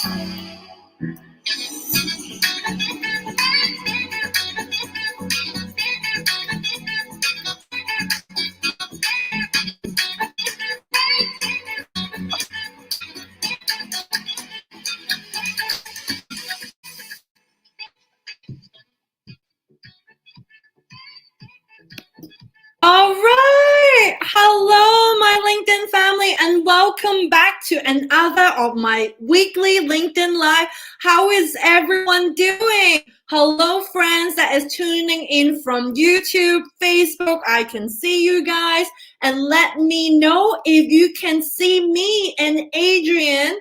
All right. Hello, my LinkedIn family, and welcome back to another of my weekly LinkedIn Live. How is everyone doing? Hello, friends that is tuning in from YouTube, Facebook. I can see you guys. And let me know if you can see me and Adrian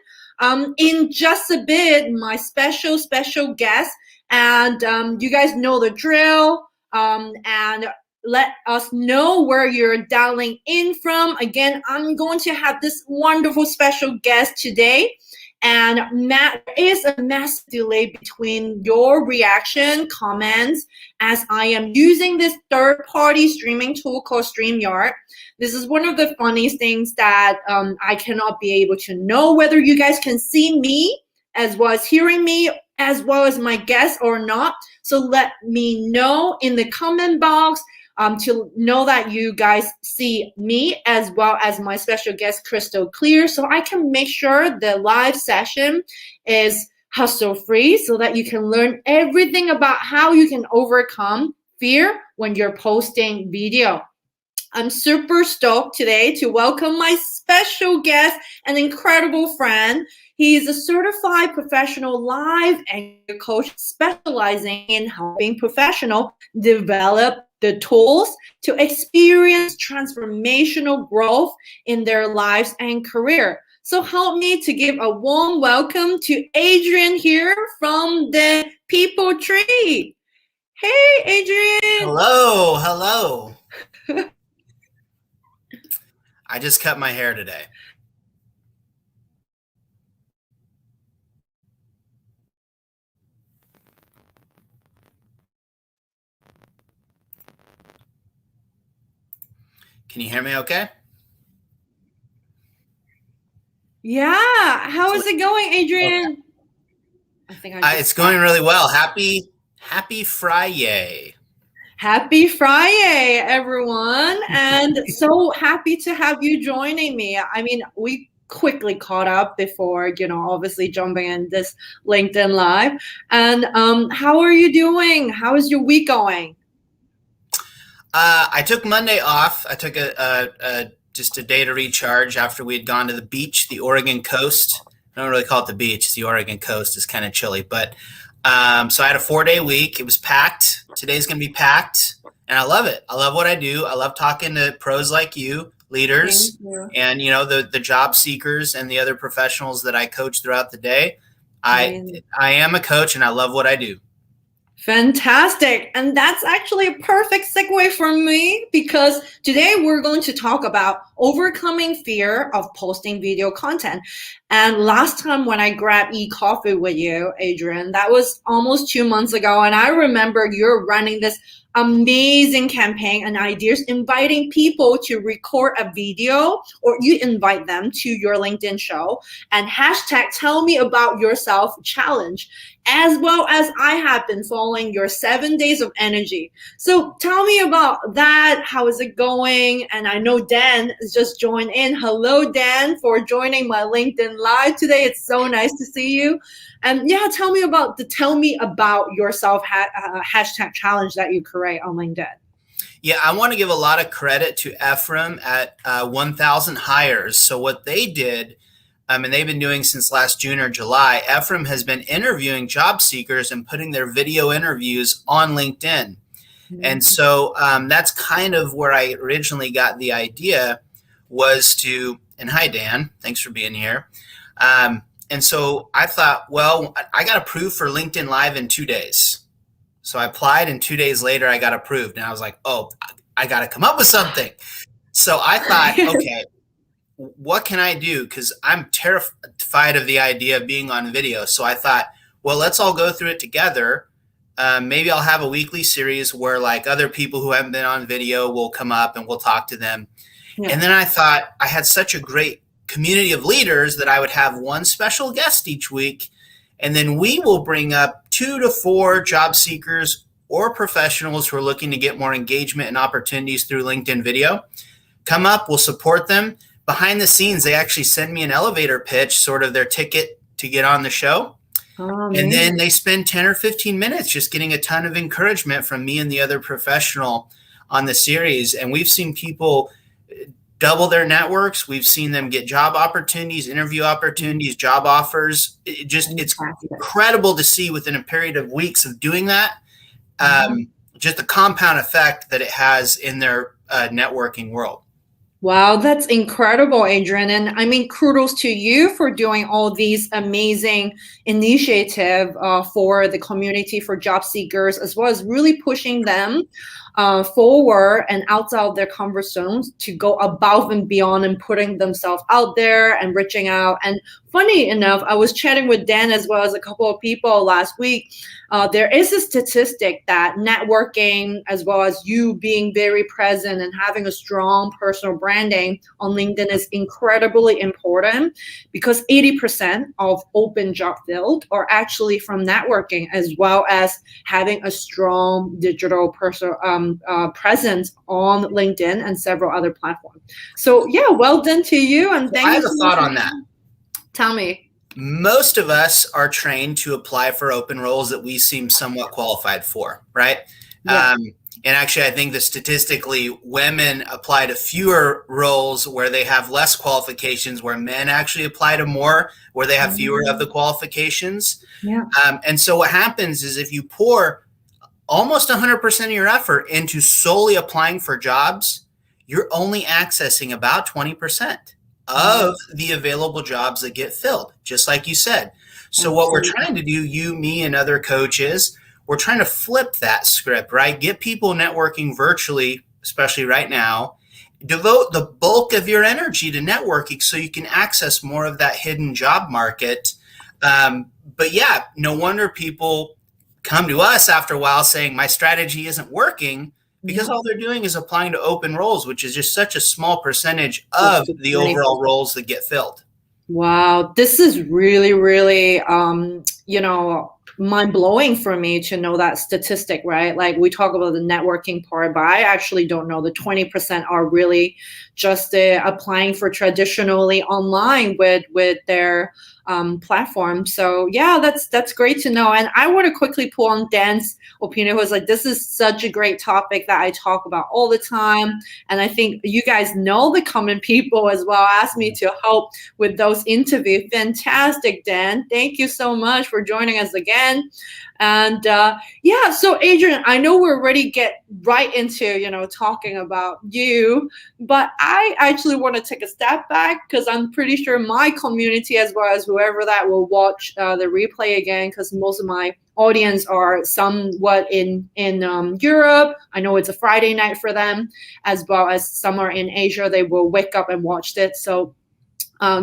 in just a bit, my special guest. And you guys know the drill. And let us know where you're dialing in from. Again, I'm going to have this wonderful special guest today. And there is a massive delay between your reaction, comments, as I am using this third-party streaming tool called StreamYard. This is one of the funniest things that I cannot be able to know whether you guys can see me as well as hearing me as well as my guest or not. So let me know in the comment box to know that you guys see me as well as my special guest crystal clear, so I can make sure the live session is hustle free so that you can learn everything about how you can overcome fear when you're posting video. I'm super stoked today to welcome my special guest, an incredible friend. He's a certified professional live anger coach specializing in helping professionals develop the tools to experience transformational growth in their lives and career. So help me to give a warm welcome to Adrian here from the People Tree. Hey, Adrian. Hello. I just cut my hair today. Can you hear me okay? Yeah. How is it going, Adrian? Okay. It's going really well. Happy Friday. Happy Friday, everyone. And so happy to have you joining me. I mean, we quickly caught up before, obviously jumping in this LinkedIn Live. And how are you doing? How is your week going? I took Monday off. I took just a day to recharge after we had gone to the beach, the Oregon coast. I don't really call it the beach. It's the Oregon coast. It's kind of chilly. But so I had a 4-day week. It was packed. Today's going to be packed. And I love it. I love what I do. I love talking to pros like you, leaders, and, the job seekers and the other professionals that I coach throughout the day. I am a coach and I love what I do. Fantastic. And that's actually a perfect segue for me because today we're going to talk about overcoming fear of posting video content. And last time when I grabbed e-coffee with you, Adrian, that was almost 2 months ago. And I remember you're running this amazing campaign and ideas, inviting people to record a video, or you invite them to your LinkedIn show and hashtag tell me about yourself challenge, as well as I have been following your 7 days of energy. So tell me about that. How is it going? And I know Dan has just joined in. Hello, Dan, for joining my LinkedIn Live today. It's so nice to see you. And yeah, tell me about yourself hashtag challenge that you create on LinkedIn. Yeah, I want to give a lot of credit to Ephraim at 1,000 Hires. So what they did, and they've been doing since last June or July, Ephraim has been interviewing job seekers and putting their video interviews on LinkedIn. Mm-hmm. And so that's kind of where I originally got the idea was to, and hi, Dan, thanks for being here. And so I thought, well, I got approved for LinkedIn Live in 2 days. So I applied and 2 days later I got approved. And I was like, oh, I got to come up with something. So I thought, okay, what can I do? Because I'm terrified of the idea of being on video. So I thought, well, let's all go through it together. Maybe I'll have a weekly series where like other people who haven't been on video will come up and we'll talk to them. Yeah. And then I thought I had such a great community of leaders that I would have one special guest each week. And then we will bring up 2 to 4 job seekers or professionals who are looking to get more engagement and opportunities through LinkedIn video. Come up, we'll support them. Behind the scenes, they actually send me an elevator pitch, sort of their ticket to get on the show. And then they spend 10 or 15 minutes just getting a ton of encouragement from me and the other professional on the series. And we've seen people double their networks. We've seen them get job opportunities, interview opportunities, job offers. It's incredible to see within a period of weeks of doing that, just the compound effect that it has in their networking world. Wow, that's incredible, Adrian. And I mean, kudos to you for doing all these amazing initiative for the community, for job seekers, as well as really pushing them forward and outside of their comfort zones to go above and beyond and putting themselves out there and reaching out. And funny enough, I was chatting with Dan as well as a couple of people last week. There is a statistic that networking, as well as you being very present and having a strong personal branding on LinkedIn, is incredibly important, because 80% of open job field are actually from networking, as well as having a strong digital personal presence on LinkedIn and several other platforms. So yeah, well done to you. And thank you. I have a thought on that. Tell me. Most of us are trained to apply for open roles that we seem somewhat qualified for, right? Yeah. And actually, I think that statistically, women apply to fewer roles where they have less qualifications, where men actually apply to more, where they have fewer of the qualifications. Yeah. And so what happens is, if you pour almost 100% of your effort into solely applying for jobs, you're only accessing about 20% of the available jobs that get filled, just like you said. So what we're trying to do, you, me, and other coaches, we're trying to flip that script, right? Get people networking virtually, especially right now. Devote the bulk of your energy to networking so you can access more of that hidden job market. But yeah, no wonder people come to us after a while saying my strategy isn't working, because all they're doing is applying to open roles, which is just such a small percentage of the overall roles that get filled. Wow, this is really, really, mind-blowing for me to know that statistic, right? Like, we talk about the networking part, but I actually don't know the 20% are really just applying for traditionally online with their platform. So yeah, that's great to know. And I want to quickly pull on Dan's opinion, who was like, this is such a great topic that I talk about all the time. And I think you guys know the common people as well asked me to help with those interviews. Fantastic, Dan. Thank you so much for joining us again. And yeah, so Adrian, I know we're already get right into, talking about you, but I actually want to take a step back, because I'm pretty sure my community, as well as whoever that will watch the replay again, because most of my audience are somewhat in Europe. I know it's a Friday night for them, as well as some are in Asia. They will wake up and watch it. So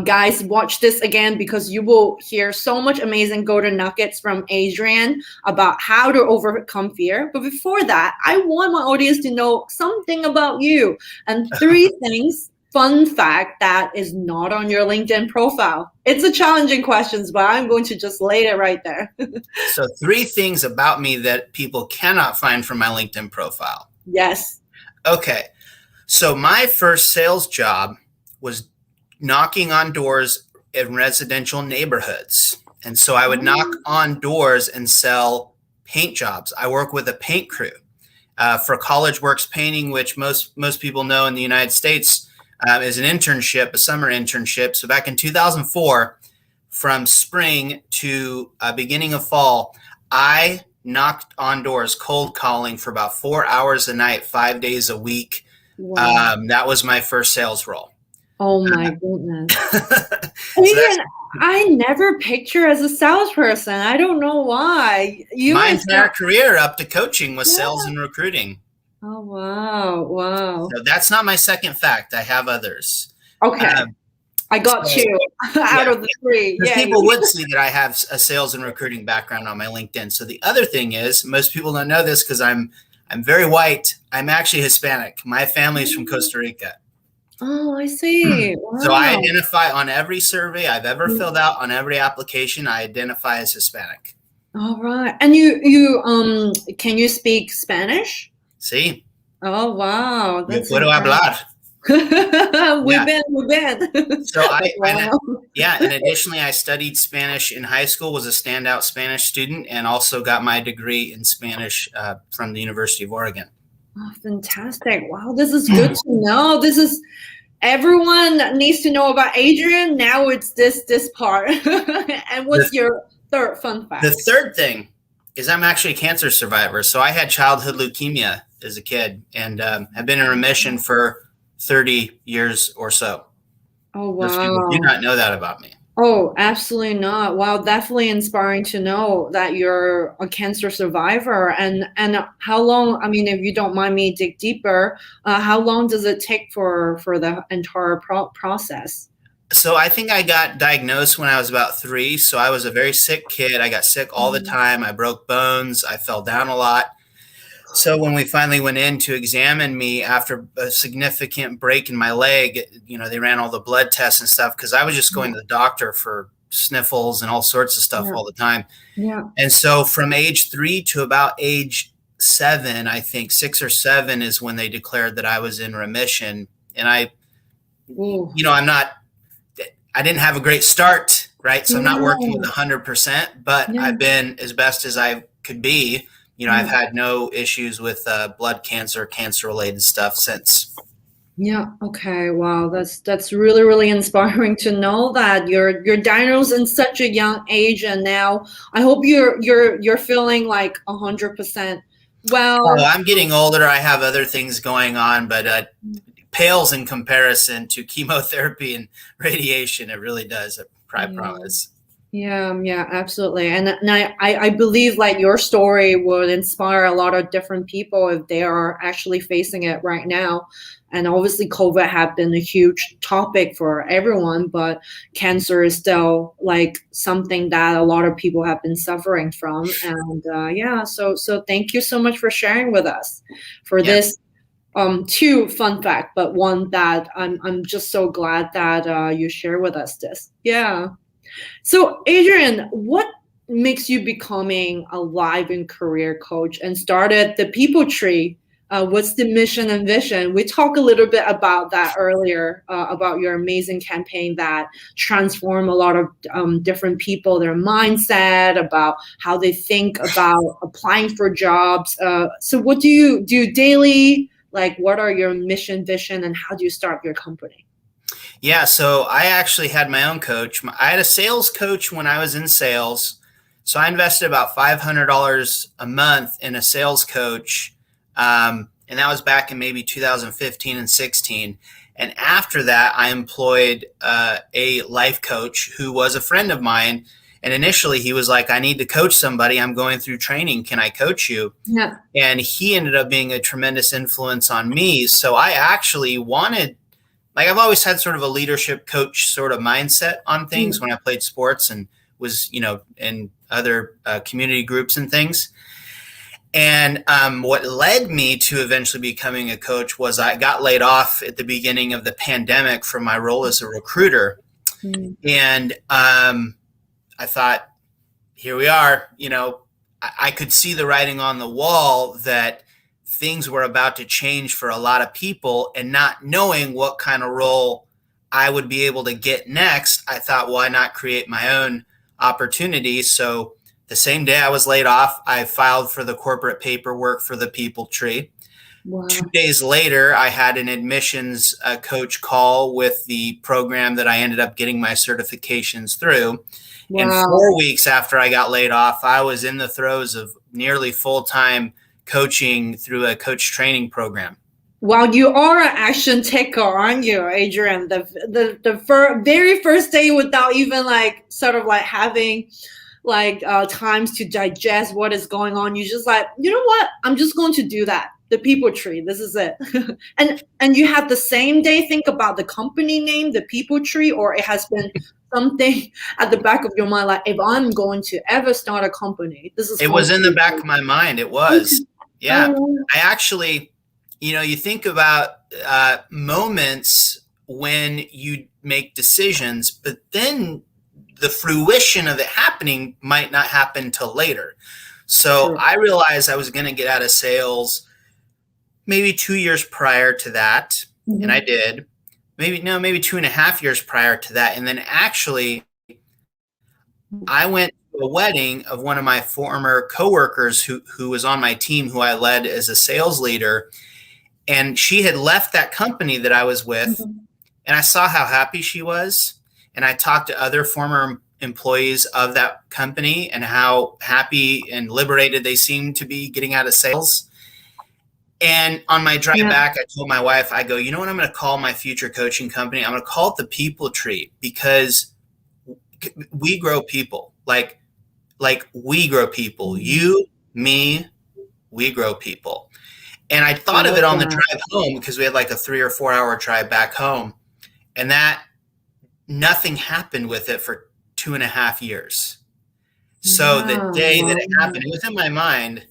guys, watch this again, because you will hear so much amazing golden nuggets from Adrian about how to overcome fear. But before that, I want my audience to know something about you, and 3 things, fun fact, that is not on your LinkedIn profile. It's a challenging question, but I'm going to just lay it right there. So 3 things about me that people cannot find from my LinkedIn profile. Yes. Okay. So my first sales job was knocking on doors in residential neighborhoods. And so I would knock on doors and sell paint jobs. I work with a paint crew for College Works Painting, which most people know in the United States is an internship, a summer internship. So back in 2004, from spring to beginning of fall, I knocked on doors, cold calling for about 4 hours a night, 5 days a week. Wow. That was my first sales role. Oh my goodness. Adrian, I never picture as a salesperson. I don't know why. My entire career up to coaching was sales and recruiting. Oh, wow. Wow. So that's not my second fact. I have others. Okay. I got 2 out of the 3. Yeah, people would see that I have a sales and recruiting background on my LinkedIn. So the other thing is, most people don't know this because I'm very white. I'm actually Hispanic. My family is from Costa Rica. Oh, I see. So I Wow. identify on every survey I've ever filled out, on every application, I identify as Hispanic. All right. And you can you speak Spanish? See, Oh, wow. yo That's puedo incredible. hablar. Yeah. We've been. So Wow. yeah, and additionally, I studied Spanish in high school, was a standout Spanish student, and also got my degree in Spanish from the University of Oregon. Oh, fantastic. Wow, this is good to know. This is everyone needs to know about Adrian. Now it's this part. And what's The, your third fun the fact? third thing is I'm actually a cancer survivor. So I had childhood leukemia as a kid and have been in remission for 30 years or so. Oh, Most people do wow. not know that about me. Oh, absolutely not. Wow, definitely inspiring to know that you're a cancer survivor. And how long, I mean, if you don't mind me dig deeper, how long does it take for the entire process? So I think I got diagnosed when I was about 3. So I was a very sick kid. I got sick all the time. I broke bones. I fell down a lot. So when we finally went in to examine me after a significant break in my leg, they ran all the blood tests and stuff because I was just going to the doctor for sniffles and all sorts of stuff Yeah, all the time. yeah. And so from age 3 to about age 7, I think 6 or 7 is when they declared that I was in remission. And Ooh. I didn't have a great start, right? So I'm not working with Yeah, 100%, but yeah, I've been as best as I could be. I've yeah. had no issues with blood cancer, cancer related stuff since. Yeah. Okay. Wow. That's really really inspiring to know that you're diagnosed in such a young age, and now I hope you're feeling like 100% Oh, well. I'm getting older. I have other things going on, but pales in comparison to chemotherapy and radiation. It really does. I Yeah. promise. Yeah, absolutely. And I believe like your story would inspire a lot of different people if they are actually facing it right now. And obviously, COVID have been a huge topic for everyone, but cancer is still like something that a lot of people have been suffering from. And yeah, so thank you so much for sharing with us for Yeah. this two fun fact, but one that I'm just so glad that you share with us this. Yeah. So, Adrian, what makes you becoming a life and career coach and started the People Tree? What's the mission and vision? We talked a little bit about that earlier, about your amazing campaign that transform a lot of different people, their mindset, about how they think about applying for jobs. So, what do you do daily? Like, what are your mission, vision, and how do you start your company? Yeah, so I actually had my own coach. I had a sales coach when I was in sales. So I invested about $500 a month in a sales coach. And that was back in maybe 2015 and 16. And after that, I employed a life coach who was a friend of mine. And initially, he was like, I need to coach somebody. I'm going through training. Can I coach you? Yeah. And he ended up being a tremendous influence on me. So I actually wanted, like, I've always had sort of a leadership coach sort of mindset on things Mm. when I played sports and was, in other community groups and things. And what led me to eventually becoming a coach was I got laid off at the beginning of the pandemic from my role as a recruiter. Mm. And I thought, here we are, I could see the writing on the wall that things were about to change for a lot of people, and not knowing what kind of role I would be able to get next, I thought, why not create my own opportunity? So the same day I was laid off, I filed for the corporate paperwork for the People Tree. Wow. 2 days later, I had an admissions coach call with the program that I ended up getting my certifications through. And Wow. 4 weeks after I got laid off, I was in the throes of nearly full-time coaching through a coach training program. Wow, you are an action taker, aren't you, Adrian? Very first day without even like sort of like having like times to digest what is going on. You just like, you know what? I'm just going to do that. The People Tree. This is it. And you have the same day think about the company name, the People Tree, or it has been something at the back of your mind like if I'm going to ever start a company, this is It going was to in the be back of my mind. It was. okay. Yeah. Oh, I actually, you think about moments when you make decisions, but then the fruition of it happening might not happen till later. So True. I realized I was going to get out of sales maybe 2 years prior to that. And I did. Maybe 2.5 years prior to that. And then actually I went to a wedding of one of my former coworkers who was on my team, who I led as a sales leader. And she had left that company that I was with, and I saw how happy she was. And I talked to other former employees of that company and how happy and liberated they seemed to be getting out of sales. And on my drive back, I told my wife, I go, you know what I'm going to call my future coaching company? I'm going to call it the People Tree, because we grow people. Like we grow people. You, me, we grow people. And I thought of it on the drive home, because we had like a 3 or 4 hour drive back home, and that nothing happened with it for 2.5 years. So the day that it happened, it was in my mind.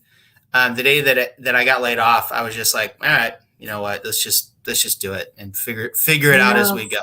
The day that I got laid off, I was just like, all right, you know what? Let's just do it and figure it out as we go.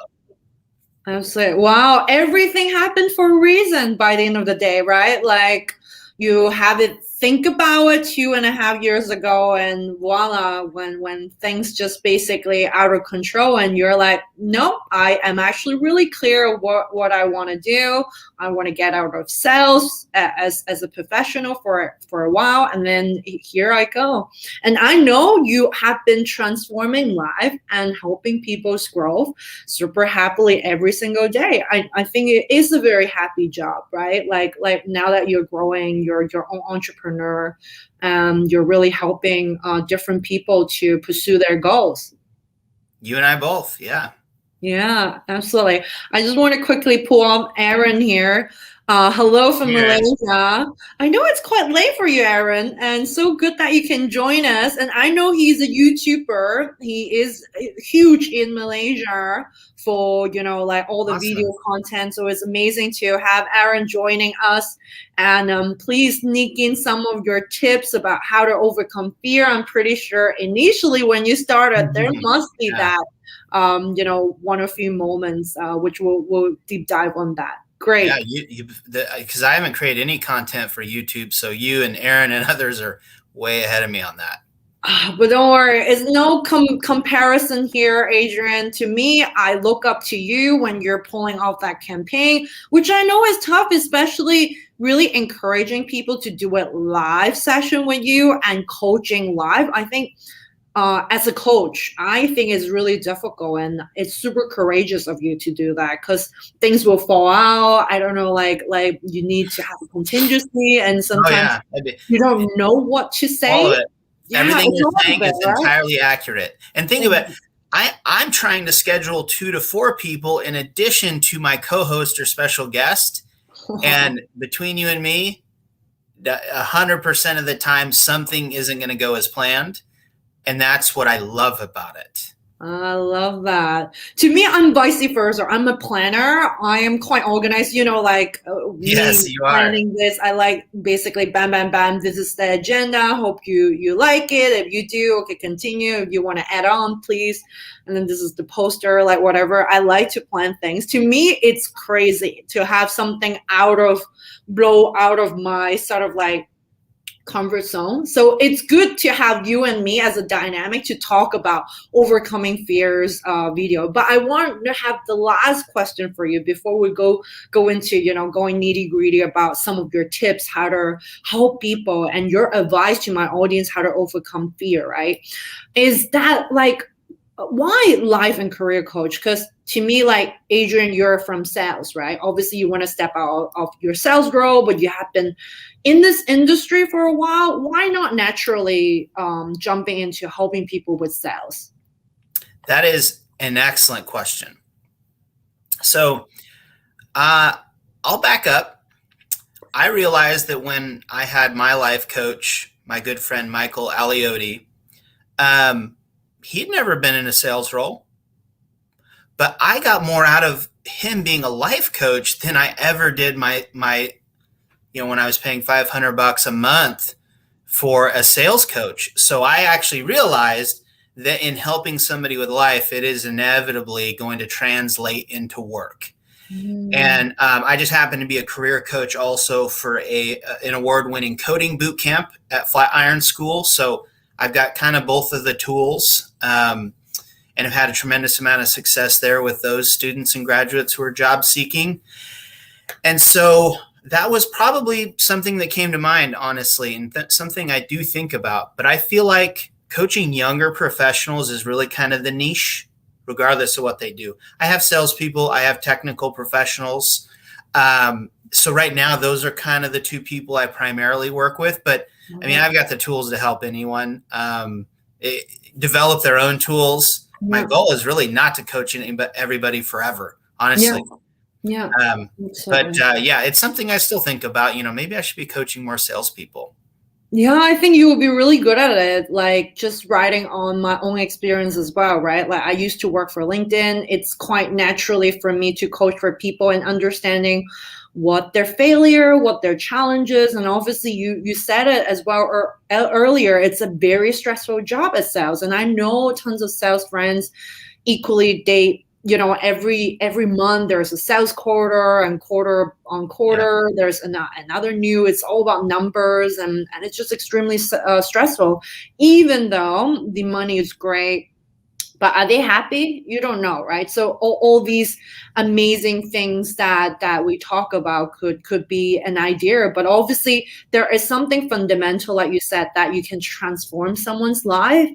Absolutely. Wow. Everything happened for a reason by the end of the day, right? Like, you have it, think about it 2.5 years ago, and voila, when things just basically out of control, and you're like, no, I am actually really clear what I want to do. I want to get out of sales as a professional for a while, and then here I go. And I know you have been transforming life and helping people's growth super happily every single day. I think it is a very happy job, right? Like now that you're growing, you're your own entrepreneur, you're really helping different people to pursue their goals. You and I both, yeah. Yeah, absolutely. I just want to quickly pull up Aaron here. Hello from Malaysia. I know it's quite late for you, Aaron, and so good that you can join us. And I know he's a YouTuber. He is huge in Malaysia for, like all the video content. So it's amazing to have Aaron joining us. And please sneak in some of your tips about how to overcome fear. I'm pretty sure initially when you started, there must be that, one or few moments, which we'll deep dive on that. Great. Yeah, because I haven't created any content for YouTube, so you and Aaron and others are way ahead of me on that. But don't worry, it's no comparison here, Adrian. To me, I look up to you when you're pulling off that campaign, which I know is tough, especially really encouraging people to do a live session with you and coaching live. I think as a coach, I think it's really difficult, and it's super courageous of you to do that, because things will fall out. I don't know, like you need to have a contingency, and sometimes you don't know what to say. All of it. Everything you're saying is entirely accurate. And think about it. I'm trying to schedule 2 to 4 people in addition to my co-host or special guest. And between you and me, 100% of the time, something isn't going to go as planned. And that's what I love about it. I love that. To me, I'm vice versa. I'm a planner. I am quite organized. Yes, you are. Planning this. I like basically bam, bam, bam. This is the agenda. Hope you like it. If you do, okay, continue. If you want to add on, please. And then this is the poster, like whatever. I like to plan things. To me, it's crazy to have something blow out of my sort of like comfort zone. So it's good to have you and me as a dynamic to talk about overcoming fears video. But I want to have the last question for you before we go into going nitty gritty about some of your tips, how to help people, and your advice to my audience how to overcome fear, right? Is that like, why life and career coach? Because to me, like, Adrian, you're from sales, right? Obviously you want to step out of your sales role, but you have been in this industry for a while. Why not naturally jumping into helping people with sales? That is an excellent question. So I'll back up. I realized that when I had my life coach, my good friend Michael Aliotti, he'd never been in a sales role, but I got more out of him being a life coach than I ever did my when I was paying $500 a month for a sales coach. So I actually realized that in helping somebody with life, it is inevitably going to translate into work. And I just happen to be a career coach also for an award-winning coding boot camp at Flatiron School. So I've got kind of both of the tools, and have had a tremendous amount of success there with those students and graduates who are job seeking. And so that was probably something that came to mind, honestly, and something I do think about. But I feel like coaching younger professionals is really kind of the niche, regardless of what they do. I have salespeople, I have technical professionals. So right now, those are kind of the two people I primarily work with. But I mean, I've got the tools to help anyone develop their own tools. My goal is really not to coach everybody forever, honestly. Yeah. Yeah, it's something I still think about. Maybe I should be coaching more salespeople. Yeah, I think you will be really good at it, like just writing on my own experience as well, right? Like I used to work for LinkedIn. It's quite naturally for me to coach for people and understanding what their failure, what their challenges, and obviously you said it as well earlier, it's a very stressful job as sales. And I know tons of sales friends equally, every month there's a sales quarter, and quarter on quarter there's another new. It's all about numbers, and it's just extremely stressful, even though the money is great. But are they happy? You don't know, right? So all these amazing things that we talk about could be an idea, but obviously there is something fundamental, like you said, that you can transform someone's life.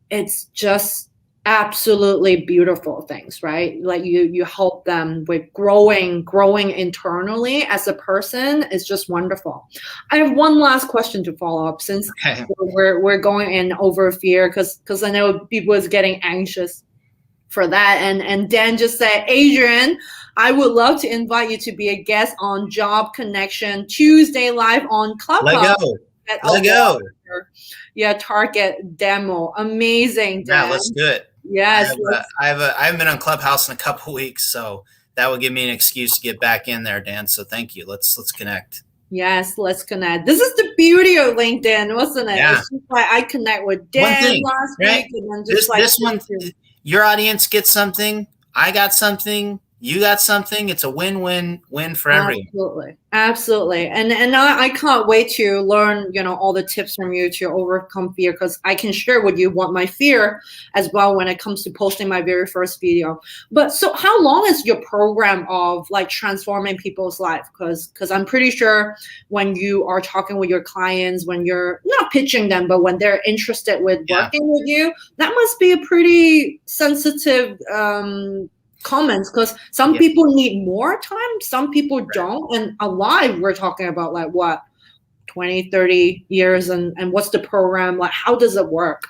It's just absolutely beautiful things, right? Like you help them with growing internally as a person. It's just wonderful. I have one last question to follow up, since we're going in over fear, because I know people is getting anxious for that. And Dan just said, Adrian, I would love to invite you to be a guest on Job Connection Tuesday live on Clubhouse. Let go. Yeah, target demo. Amazing, Dan. Yeah, let's do it. Yes. I haven't been on Clubhouse in a couple weeks, so that would give me an excuse to get back in there, Dan. So thank you. Let's connect. Yes, let's connect. This is the beauty of LinkedIn, wasn't it? Yeah. It's just like I connect with Dan last week, and then just this one, your audience gets something, I got something, you got something. It's a win-win-win for everyone. Absolutely. And I can't wait to learn, all the tips from you to overcome fear, because I can share with you what my fear as well when it comes to posting my very first video. But so how long is your program of like transforming people's life? Because I'm pretty sure when you are talking with your clients, when you're not pitching them, but when they're interested with working with you, that must be a pretty sensitive comments, because some people need more time, some people don't. And alive, we're talking about like what, 20-30 years, and what's the program like? How does it work?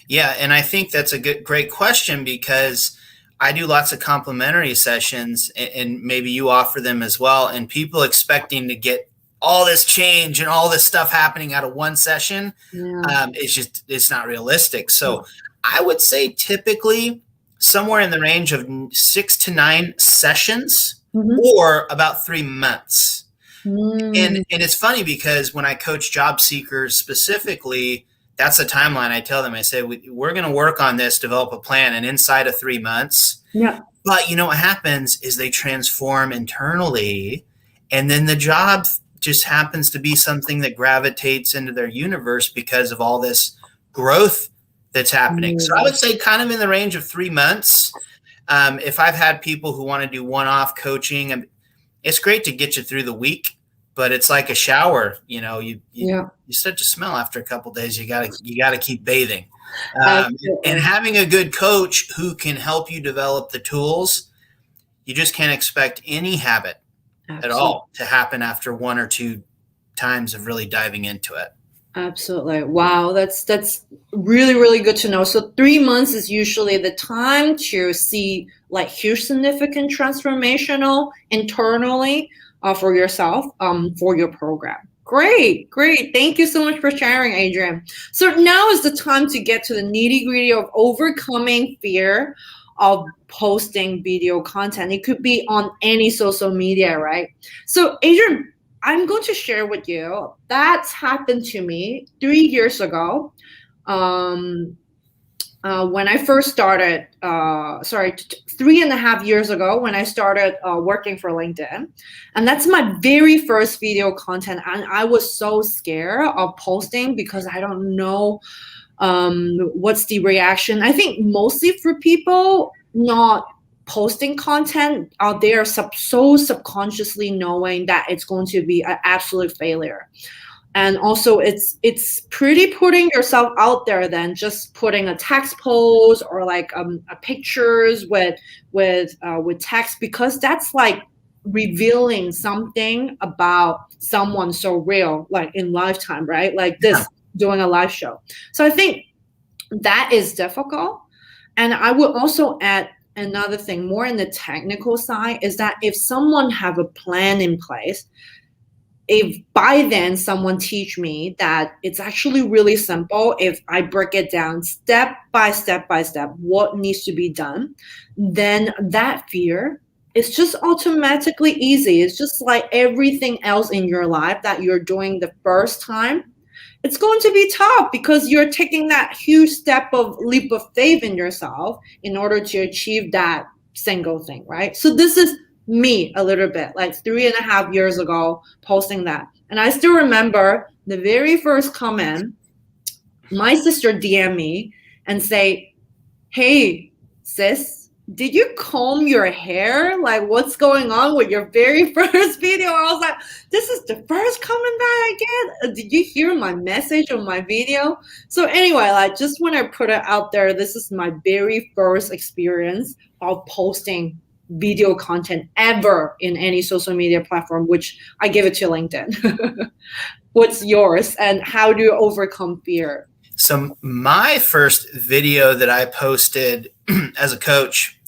Yeah, and I think that's a great question, because I do lots of complimentary sessions, and maybe you offer them as well, and people expecting to get all this change and all this stuff happening out of one session, it's not realistic. So I would say typically somewhere in the range of 6 to 9 sessions, or about 3 months. And it's funny, because when I coach job seekers specifically, that's the timeline I tell them. I say, we're going to work on this, develop a plan, and inside of 3 months. Yeah. But what happens is they transform internally, and then the job just happens to be something that gravitates into their universe because of all this growth that's happening. So I would say kind of in the range of 3 months. If I've had people who want to do one-off coaching, it's great to get you through the week, but it's like a shower. You start to smell after a couple of days. You gotta keep bathing. And having a good coach who can help you develop the tools, you just can't expect any habit at all to happen after 1 or 2 times of really diving into it. Absolutely. Wow. That's really, really good to know. So 3 months is usually the time to see like huge significant transformational internally for yourself, for your program. Great. Thank you so much for sharing, Adrian. So now is the time to get to the nitty-gritty of overcoming fear of posting video content. It could be on any social media, right? So Adrian, I'm going to share with you that's happened to me 3 years ago. when I first started, 3.5 years ago, when I started working for LinkedIn. And that's my very first video content. And I was so scared of posting because I don't know what's the reaction. I think mostly for people not posting content out there, so subconsciously knowing that it's going to be an absolute failure. And also it's pretty putting yourself out there than just putting a text post or like a pictures with text, because that's like revealing something about someone so real, like in lifetime, right? Like this, doing a live show. So I think that is difficult. And I would also add another thing more in the technical side, is that if someone have a plan in place, if by then someone teach me that it's actually really simple, if I break it down step by step by step what needs to be done, then that fear is just automatically easy. It's just like everything else in your life that you're doing the first time. It's going to be tough because you're taking that huge step of leap of faith in yourself in order to achieve that single thing, right? So this is me a little bit, like 3.5 years ago, posting that. And I still remember the very first comment, my sister DM me and say, "Hey, sis, did you comb your hair? Like, what's going on with your very first video?" I was like, this is the first comment that I get. Did you hear my message on my video? So anyway, like, just when I put it out there, this is my very first experience of posting video content ever in any social media platform, which I give it to LinkedIn. What's yours, and how do you overcome fear? So my first video that I posted as a coach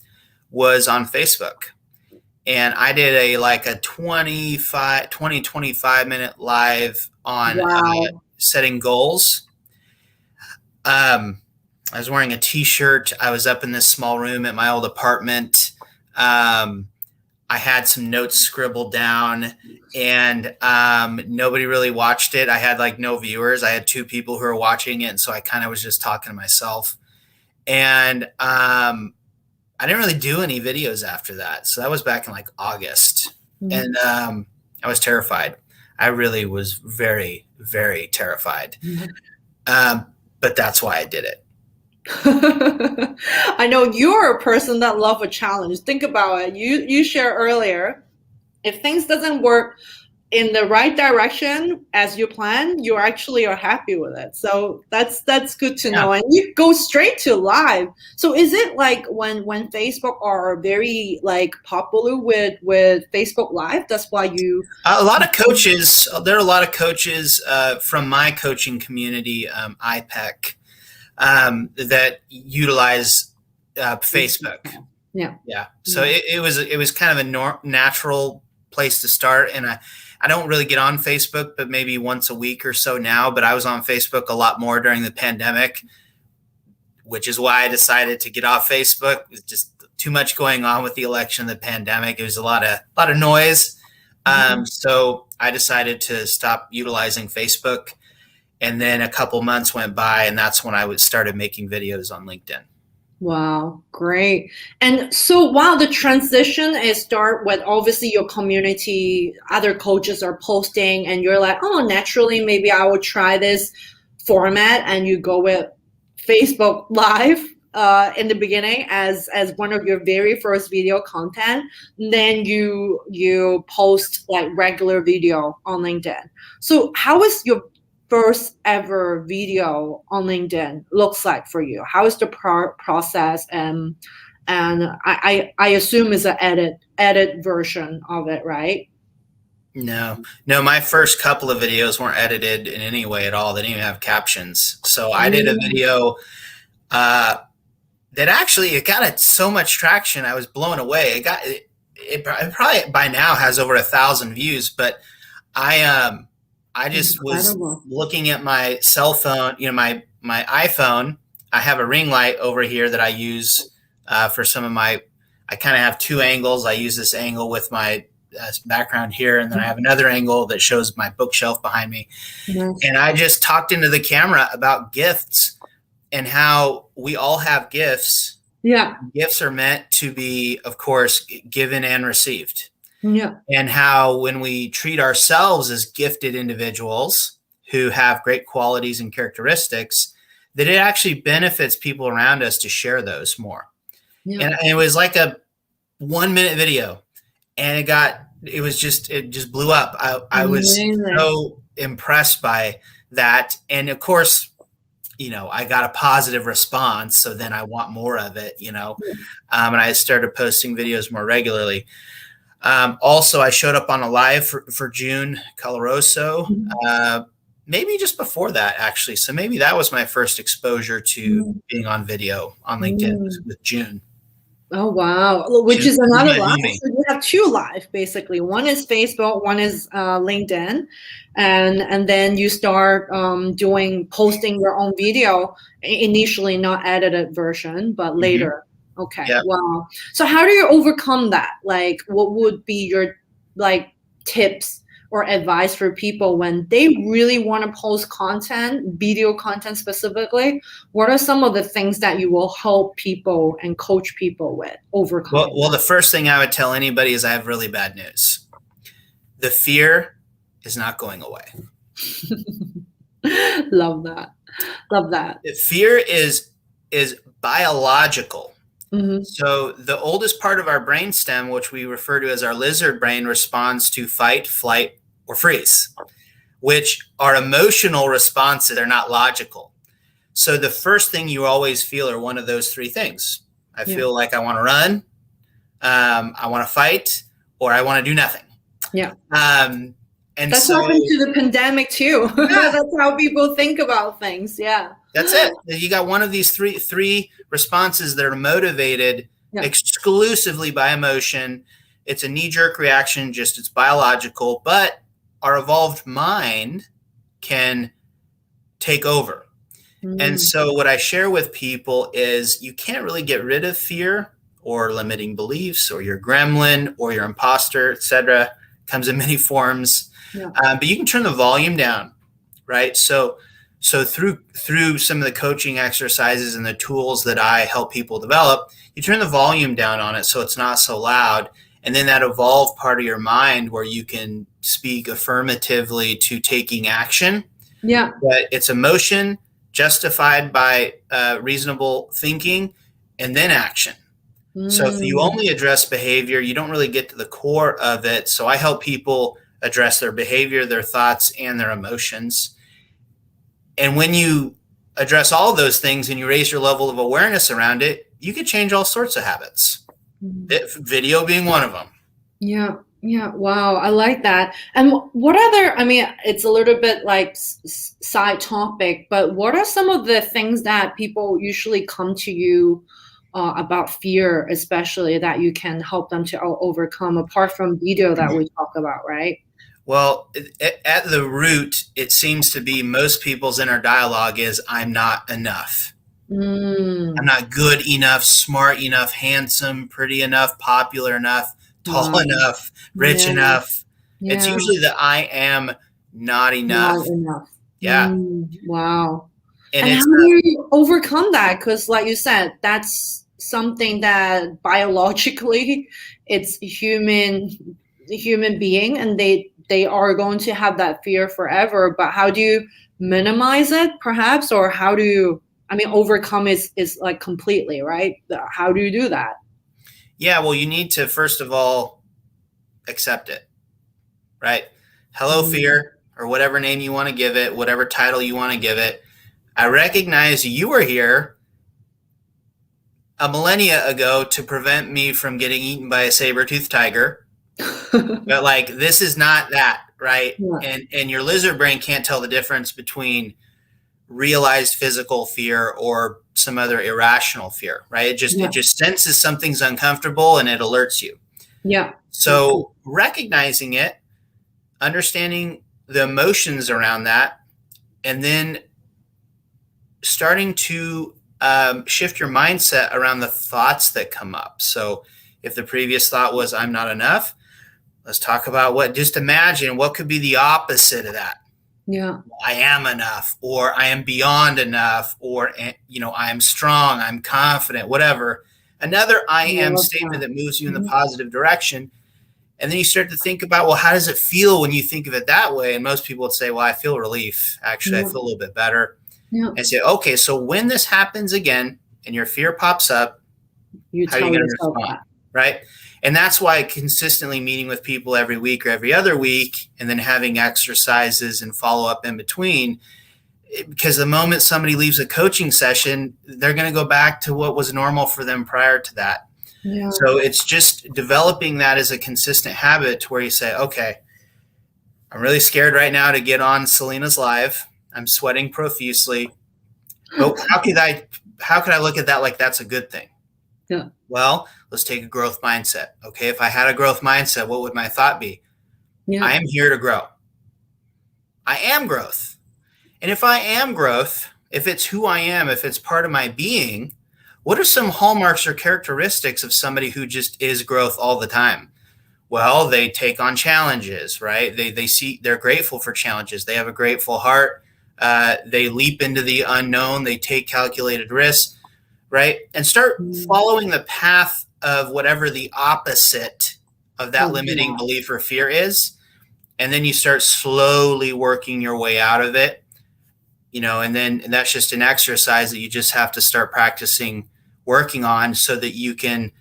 was on Facebook. And I did a 25 minute live on setting goals. I was wearing a t-shirt. I was up in this small room at my old apartment. I had some notes scribbled down, and nobody really watched it. I had like no viewers. I had 2 people who were watching it, and so I kind of was just talking to myself. And I didn't really do any videos after that. So that was back in like August. And I was terrified. I really was very, very terrified. But that's why I did it. I know you're a person that loves a challenge. Think about it. You shared earlier, if things doesn't work in the right direction as you plan, you actually are happy with it. So that's good to know. And you go straight to live. So is it like when Facebook are very like popular with Facebook Live? That's why you a lot of coaches. There are a lot of coaches from my coaching community, IPEC, that utilize Facebook. Yeah. So it was kind of a natural place to start, and I don't really get on Facebook, but maybe once a week or so now. But I was on Facebook a lot more during the pandemic, which is why I decided to get off Facebook. It was just too much going on with the election, the pandemic. It was a lot of noise. So I decided to stop utilizing Facebook. And then a couple months went by, and that's when I started making videos on LinkedIn. Wow, great. And so while the transition is start with obviously your community, other coaches are posting, and you're like, oh, naturally, maybe I will try this format, and you go with Facebook Live in the beginning as one of your very first video content. Then you post like regular video on LinkedIn. So how is your first ever video on LinkedIn looks like for you? How is the process? And I assume is an edit version of it, right? No, my first couple of videos weren't edited in any way at all. They didn't even have captions. So I did a video that actually it got so much traction. I was blown away. It probably by now has over 1,000 views, but I just was looking at my cell phone, my iPhone. I have a ring light over here that I use for some of I kind of have 2 angles. I use this angle with my background here, and then I have another angle that shows my bookshelf behind me. And I just talked into the camera about gifts and how we all have gifts. Yeah. Gifts are meant to be, of course, given and received. Yeah. And how when we treat ourselves as gifted individuals who have great qualities and characteristics, that it actually benefits people around us to share those more. Yeah. And it was like a 1-minute video, and it just blew up. I was so impressed by that. And of course, I got a positive response. So then I want more of it, and I started posting videos more regularly. Also, I showed up on a live for June Coloroso, maybe just before that, actually. So maybe that was my first exposure to being on video on LinkedIn with June. Oh, wow. Which is another live. So you have 2 live, basically. One is Facebook, one is LinkedIn. And then you start posting your own video, initially not edited version, but later. Okay. Yep. Wow. So how do you overcome that? Like, what would be your tips or advice for people when they really want to post content, video content specifically? What are some of the things that you will help people and coach people with overcoming? Well, the first thing I would tell anybody is I have really bad news. The fear is not going away. Love that. Love that. Fear is biological. So the oldest part of our brainstem, which we refer to as our lizard brain, responds to fight, flight, or freeze, which are emotional responses. They're not logical. So the first thing you always feel are one of those 3 things. I feel like I want to run, I want to fight, or I want to do nothing. Yeah. And that's happened to the pandemic too. Yeah. That's how people think about things. Yeah. That's it. You got one of these three responses that are motivated exclusively by emotion. It's a knee-jerk reaction, it's biological, but our evolved mind can take over. And so what I share with people is you can't really get rid of fear or limiting beliefs or your gremlin or your imposter, etc. Comes in many forms. Yeah. But you can turn the volume down, right? So through some of the coaching exercises and the tools that I help people develop, you turn the volume down on it so it's not so loud. And then that evolved part of your mind where you can speak affirmatively to taking action. Yeah. But it's emotion justified by reasonable thinking and then action. So if you only address behavior, you don't really get to the core of it. So I help people address their behavior, their thoughts, and their emotions. And when you address all of those things and you raise your level of awareness around it, you can change all sorts of habits. Video being one of them. Yeah. Yeah. Wow. I like that. And what other, it's a little bit like side topic, but what are some of the things that people usually come to you about fear, especially that you can help them to overcome apart from video that we talk about, right? Well, at the root, it seems to be most people's inner dialogue is I'm not enough. I'm not good enough, smart enough, handsome, pretty enough, popular enough, tall enough, rich enough. Yeah. It's usually that I am not enough. Not enough. Yeah. Wow. And how do you overcome that? Because like you said, that's something that biologically it's human being, and they are going to have that fear forever. But how do you minimize it, perhaps, or how do you, overcome is like completely, right? How do you do that? Yeah, well, you need to, first of all, accept it, right? Hello, fear, or whatever name you want to give it, whatever title you want to give it. I recognize you were here a millennia ago to prevent me from getting eaten by a saber-toothed tiger. But this is not that, right? Yeah. And your lizard brain can't tell the difference between realized physical fear or some other irrational fear, right? It just senses something's uncomfortable and it alerts you. Yeah. So recognizing it, understanding the emotions around that, and then starting to shift your mindset around the thoughts that come up. So if the previous thought was I'm not enough, let's talk about just imagine what could be the opposite of that. Yeah. I am enough, or I am beyond enough, or, I am strong, I'm confident, whatever. Another I am Love statement that. that moves you in the Mhm. positive direction. And then you start to think about, well, how does it feel when you think of it that way? And most people would say, well, I feel relief. Actually, I Yeah. feel a little bit better. Yeah. And say, okay, so when this happens again and your fear pops up, You how are you tell going to yourself respond? that. Right. And that's why consistently meeting with people every week or every other week, and then having exercises and follow up in between, because the moment somebody leaves a coaching session, they're going to go back to what was normal for them prior to that. Yeah. So it's just developing that as a consistent habit to where you say, okay, I'm really scared right now to get on Selena's live. I'm sweating profusely. But how could I look at that like that's a good thing? Yeah. Well, let's take a growth mindset. Okay, if I had a growth mindset, what would my thought be? I Yeah. am here to grow. I am growth. And if I am growth, if it's who I am, if it's part of my being, what are some hallmarks or characteristics of somebody who just is growth all the time? Well, they take on challenges, right? They're grateful for challenges. They have a grateful heart. They leap into the unknown. They take calculated risks, right? And start Mm. following the path of whatever the opposite of that Of limiting that. belief or fear is. And then you start slowly working your way out of it, and that's just an exercise that you just have to start practicing working on so that you can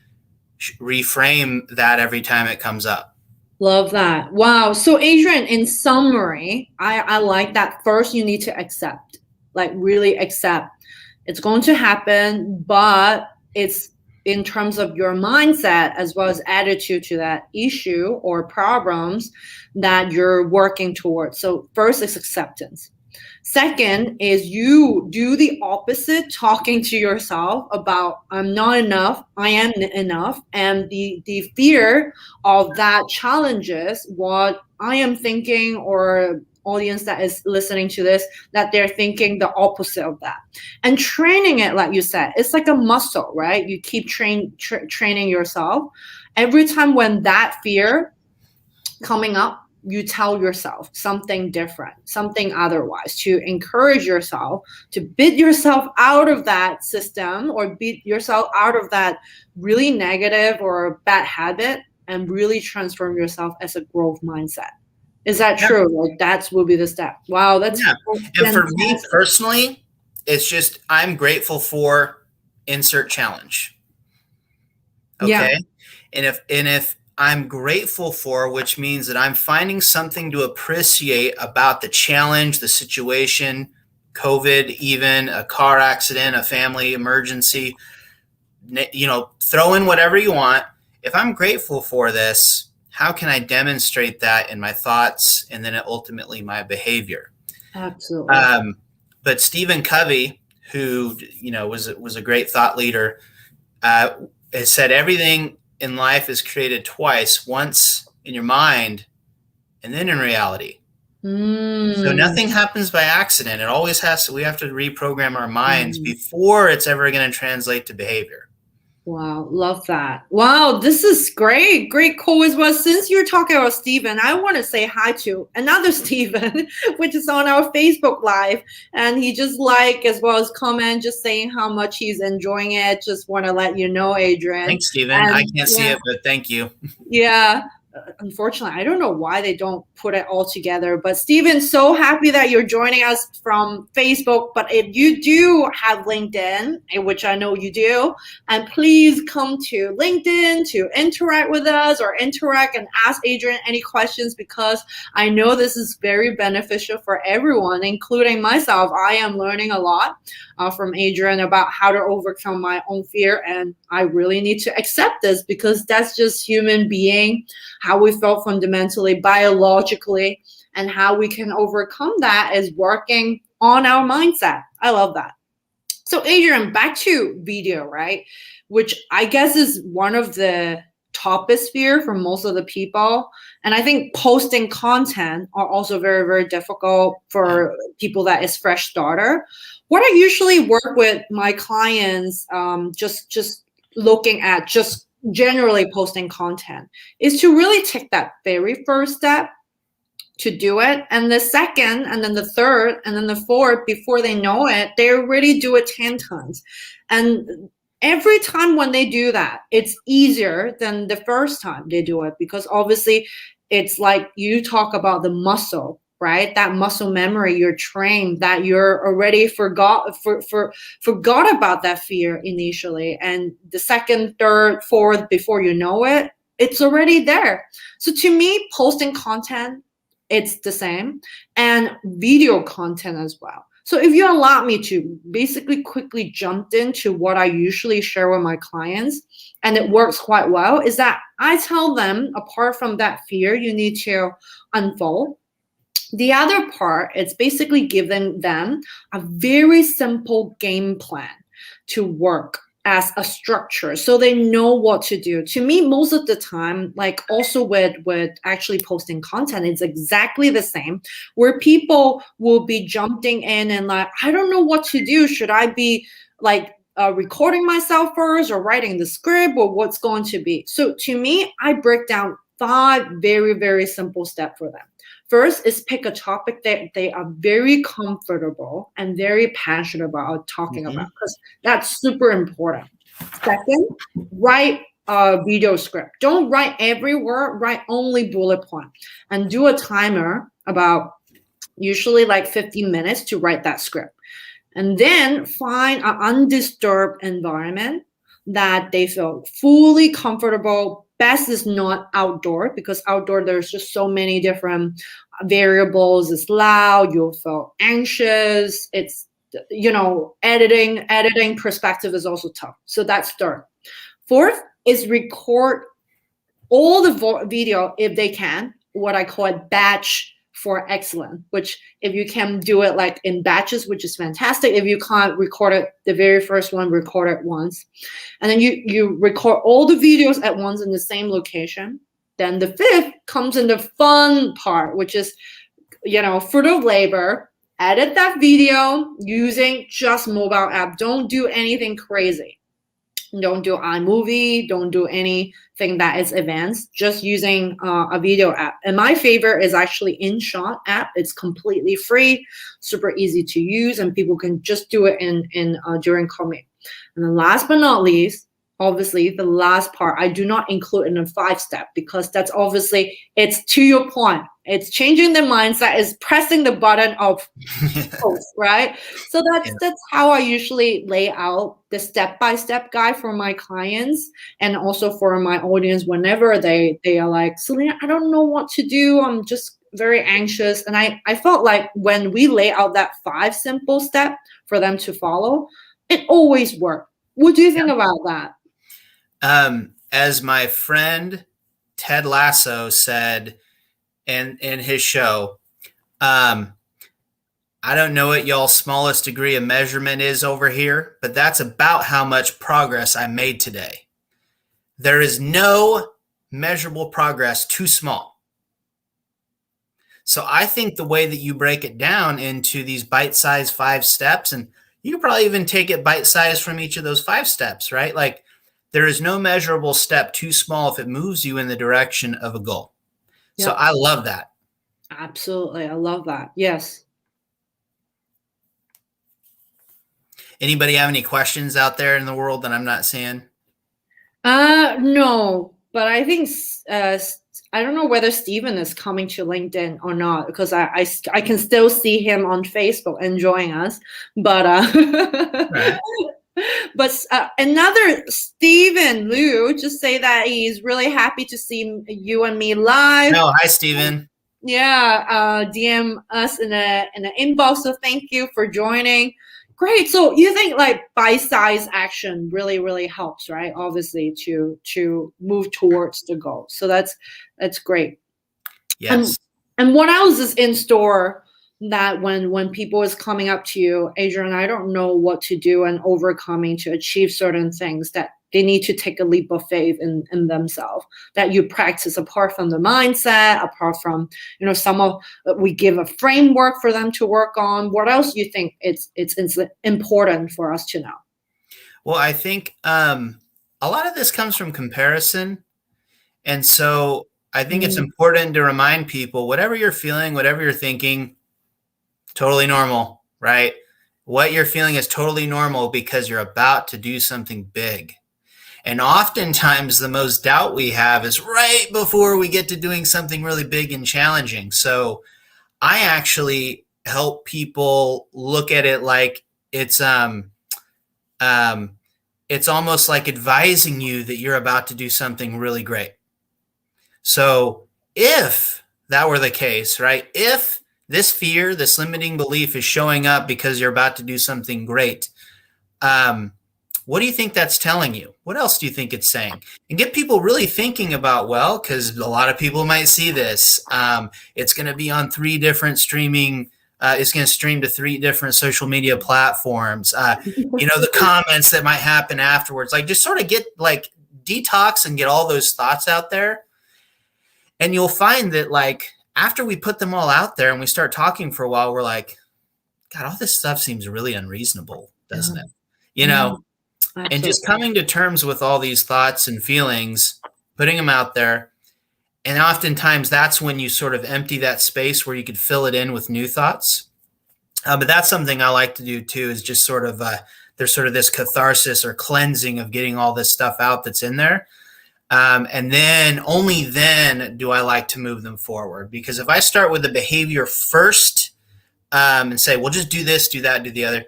reframe that every time it comes up. Love that. Wow. So, Adrian, in summary, I like that. First, you need to accept, like, really accept it's going to happen, but it's in terms of your mindset as well as attitude to that issue or problems that you're working towards. So, first is acceptance. Second is you do the opposite, talking to yourself about I'm not enough, I am enough, and the fear of that challenges what I am thinking or audience that is listening to this that they're thinking the opposite of that and training it like you said it's like a muscle, right? You keep training yourself every time when that fear coming up you tell yourself something different, something otherwise to encourage yourself to beat yourself out of that system or beat yourself out of that really negative or bad habit and really transform yourself as a growth mindset. Is that Yeah. true? Like that will be the step. Wow, that's Yeah. And for me fantastic. personally, it's just I'm grateful for insert challenge. Yeah. Okay. And if I'm grateful for, which means that I'm finding something to appreciate about the challenge, the situation, COVID, even a car accident, a family emergency, throw in whatever you want. If I'm grateful for this, how can I demonstrate that in my thoughts and then ultimately my behavior? Absolutely. But Stephen Covey, who was a great thought leader, has said everything in life is created twice, once in your mind and then in reality. So Mm. nothing happens by accident. It always has to. We have to reprogram our minds Mm. before it's ever going to translate to behavior. Wow, love that. Wow, this is great. Great call as well. Since you're talking about Stephen, I want to say hi to another Stephen, which is on our Facebook Live. And he just as well as comment, just saying how much he's enjoying it. Just want to let you know, Adrian. Thanks, Stephen. I And can't see yeah, it, but thank you. yeah. Unfortunately, I don't know why they don't put it all together. But Steven, so happy that you're joining us from Facebook. But if you do have LinkedIn, which I know you do, and please come to LinkedIn to interact with us or interact and ask Adrian any questions because I know this is very beneficial for everyone, including myself. I am learning a lot from Adrian about how to overcome my own fear. And I really need to accept this because that's just human being, how we felt fundamentally, biologically, and how we can overcome that is working on our mindset. I love that. So, Adrian, back to video, right? Which I guess is one of the toppest fear for most of the people. And I think posting content are also very, very difficult Yeah. for people that is fresh starter. What I usually work with my clients, just looking at just generally posting content, is to really take that very first step to do it. And the second, and then the third, and then the fourth, before they know it, they already do it 10 times. And every time when they do that, it's easier than the first time they do it, because obviously it's like you talk about the muscle, right? That muscle memory, you're trained, that you're already forgot about that fear initially. And the second, third, fourth, before you know it, it's already there. So to me, posting content, it's the same, and video content as well. So if you allow me to basically quickly jump into what I usually share with my clients, and it works quite well, is that I tell them, apart from that fear you need to unfold, the other part is basically giving them a very simple game plan to work as a structure, so they know what to do. To me, most of the time, like also with actually posting content, it's exactly the same, where people will be jumping in and like, I don't know what to do. Should I be like recording myself first, or writing the script, or what's going to be? So to me, I break down 5 very, very simple steps for them. First is pick a topic that they are very comfortable and very passionate about talking about, because that's super important. Second, write a video script. Don't write every word, write only bullet point, and do a timer about usually like 15 minutes to write that script. And then find an undisturbed environment that they feel fully comfortable. Best is not outdoor, because outdoor there's just so many different variables. It's loud, you'll feel anxious. It's, editing perspective is also tough. So that's third. Fourth is record all the video if they can, what I call it batch for excellence, which if you can do it like in batches, which is fantastic. If you can't record it, the very first one, record it once. And then you record all the videos at once in the same location. Then the fifth comes in the fun part, which is, fruit of labor. Edit that video using just mobile app. Don't do anything crazy. Don't do iMovie. Don't do anything that is advanced. Just using a video app. And my favorite is actually InShot app. It's completely free, super easy to use, and people can just do it in during commute. And then last but not least, obviously the last part I do not include in a 5-step, because that's obviously, it's to your point. It's changing the mindset, is pressing the button of post, right? So that's how I usually lay out the step-by-step guide for my clients, and also for my audience whenever they are like, Selena, I don't know what to do. I'm just very anxious. And I felt like when we lay out that 5 simple step for them to follow, it always worked. What do you think about that? As my friend Ted Lasso said in his show, I don't know what y'all's smallest degree of measurement is over here, but that's about how much progress I made today. There is no measurable progress too small. So I think the way that you break it down into these bite-sized 5 steps, and you could probably even take it bite-sized from each of those 5 steps, right? Like, there is no measurable step too small if it moves you in the direction of a goal. Yep. So I love that. Absolutely. I love that. Yes. Anybody have any questions out there in the world that I'm not seeing? No, but I think I don't know whether Steven is coming to LinkedIn or not, because I can still see him on Facebook enjoying us, but right. But another Steven Liu just say that he's really happy to see you and me live. No, hi Steven. Yeah, DM us in the inbox. So thank you for joining. Great. So you think like bite-sized action really, really helps, right? Obviously to move towards the goal. So that's great. Yes. And what else is in store that when people is coming up to you, Adrian, I don't know what to do, and overcoming to achieve certain things, that they need to take a leap of faith in themselves, that you practice apart from the mindset, apart from, we give a framework for them to work on. What else do you think it's important for us to know? Well, I think a lot of this comes from comparison. And so I think it's important to remind people, whatever you're feeling, whatever you're thinking, totally normal, right? What you're feeling is totally normal because you're about to do something big. And oftentimes the most doubt we have is right before we get to doing something really big and challenging. So I actually help people look at it like it's almost like advising you that you're about to do something really great. So if that were the case, right? If this fear, this limiting belief is showing up because you're about to do something great, what do you think that's telling you? What else do you think it's saying? And get people really thinking about, well, because a lot of people might see this. It's going to be on 3 different streaming. It's going to stream to 3 different social media platforms. The comments that might happen afterwards, like just sort of get like detox and get all those thoughts out there. And you'll find that like after we put them all out there and we start talking for a while, we're like, God, all this stuff seems really unreasonable, doesn't it? Absolutely. And just coming to terms with all these thoughts and feelings, putting them out there. And oftentimes that's when you sort of empty that space where you could fill it in with new thoughts. But that's something I like to do too, is just sort of, there's sort of this catharsis or cleansing of getting all this stuff out that's in there. And then only then do I like to move them forward. Because if I start with the behavior first and say, well, just do this, do that, do the other,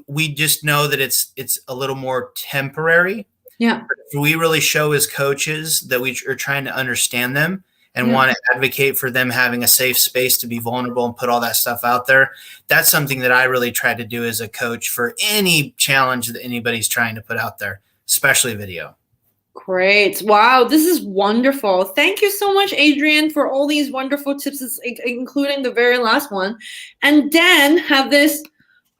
we just know that it's a little more temporary. Yeah. We really show as coaches that we are trying to understand them and want to advocate for them having a safe space to be vulnerable and put all that stuff out there. That's something that I really try to do as a coach for any challenge that anybody's trying to put out there, especially video. Great. Wow. This is wonderful. Thank you so much, Adrian, for all these wonderful tips, including the very last one. And Dan have this